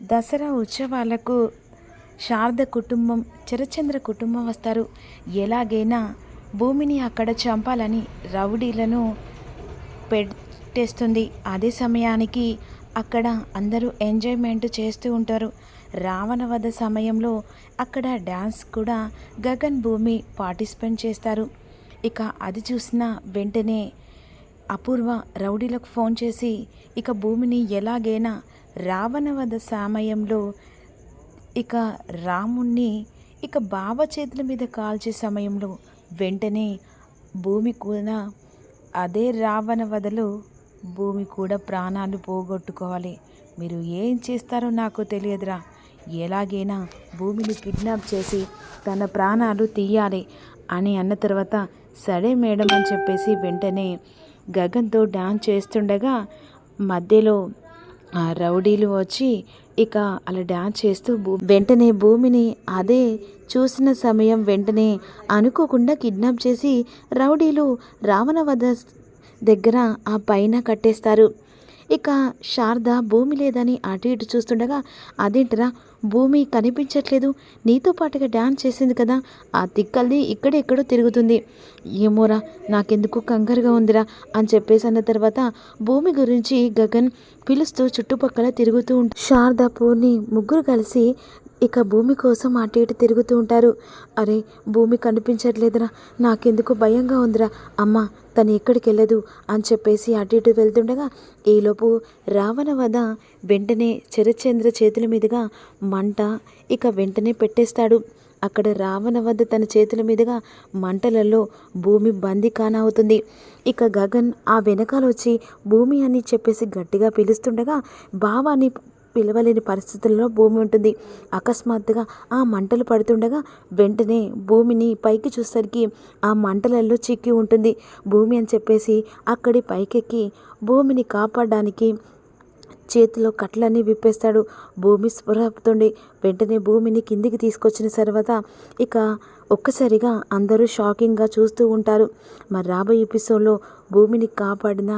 దసరా ఉత్సవాలకు శారద కుటుంబం, శరత్చంద్ర కుటుంబం వస్తారు. ఎలాగైనా భూమిని అక్కడ చంపాలని రౌడీలను పెట్టేస్తుంది. అదే సమయానికి అక్కడ అందరూ ఎంజాయ్మెంట్ చేస్తూ ఉంటారు. రావణవధ సమయంలో అక్కడ డ్యాన్స్ కూడా గగన్, భూమి పార్టిసిపేట్ చేస్తారు. ఇక అది చూసిన వెంటనే అపూర్వ రౌడీలకు ఫోన్ చేసి ఇక భూమిని ఎలాగైనా రావణవధ సమయంలో ఇక రాముణ్ణి ఇక బావ చేతుల మీద కాల్చే సమయంలో వెంటనే భూమి కూడా అదే రావణవధలో భూమి కూడా ప్రాణాలు పోగొట్టుకోవాలి. మీరు ఏం చేస్తారో నాకు తెలియదురా, ఎలాగైనా భూమిని కిడ్నాప్ చేసి తన ప్రాణాలు తీయాలి అని అన్న తర్వాత సరే మేడం అని చెప్పేసి వెంటనే గగన్తో డాన్స్ చేస్తుండగా మధ్యలో ఆ రౌడీలు వచ్చి ఇక అలా డాన్స్ చేస్తూ వెంటనే భూమిని అదే చూసిన సమయం వెంటనే అనుకోకుండా కిడ్నాప్ చేసి రౌడీలు రావణవధ దగ్గర ఆ పైన కట్టేస్తారు. ఇక శారద భూమి లేదని అటు ఇటు చూస్తుండగా అదేంటరా భూమి కనిపించట్లేదు, నీతో పాటుగా డ్యాన్స్ చేసింది కదా, ఆ తిక్కల్ది ఇక్కడెక్కడో తిరుగుతుంది, ఏమోరా నాకెందుకు కంగారుగా ఉందిరా అని చెప్పేసి అన్న తర్వాత భూమి గురించి గగన్ పిలుస్తూ చుట్టుపక్కల తిరుగుతూ ఉంటారు. శారద, పూర్ణి ముగ్గురు కలిసి ఇక భూమి కోసం అటు ఇటు తిరుగుతూ ఉంటారు. అరే భూమి కనిపించట్లేదురా, నాకెందుకు భయంగా ఉందిరా, అమ్మ తను ఎక్కడికి వెళ్ళదు అని చెప్పేసి అటు ఇటు వెళ్తుండగా ఈలోపు రావణవధ వెంటనే శరత్చంద్ర చేతుల మీదుగా మంట ఇక వెంటనే పెట్టేస్తాడు. అక్కడ రావణవధ తన చేతుల మీదుగా మంటలలో భూమి బందీఖానా అవుతుంది. ఇక గగన్ ఆ వెనకాల వచ్చి భూమి అని చెప్పేసి గట్టిగా పిలుస్తుండగా భావాన్ని పిలవలేని పరిస్థితుల్లో భూమి ఉంటుంది. అకస్మాత్తుగా ఆ మంటలు పడుతుండగా వెంటనే భూమిని పైకి చూసరికి ఆ మంటలలో చిక్కి ఉంటుంది. భూమి అని చెప్పేసి అక్కడి పైకెక్కి భూమిని కాపాడడానికి చేతిలో కట్లన్నీ విప్పేస్తాడు. భూమి స్పృహపుతుంది. వెంటనే భూమిని కిందికి తీసుకొచ్చిన తర్వాత ఇక ఒక్కసారిగా అందరూ షాకింగ్గా చూస్తూ ఉంటారు. మరి రాబోయే ఎపిసోడ్లో భూమిని కాపాడిన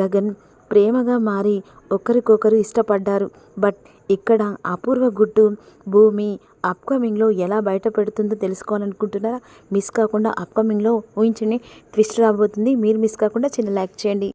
గగన్ ప్రేమగా మారి ఒకరికొకరు ఇష్టపడ్డారు. బట్ ఇక్కడ అపూర్వ గుట్టు భూమి అప్కమింగ్లో ఎలా బయట పెడుతుందో తెలుసుకోవాలనుకుంటున్నారా? మిస్ కాకుండా అప్కమింగ్లో ఊహించండి ట్విస్ట్ రాబోతుంది. మీరు మిస్ కాకుండా చిన్న లైక్ చేయండి.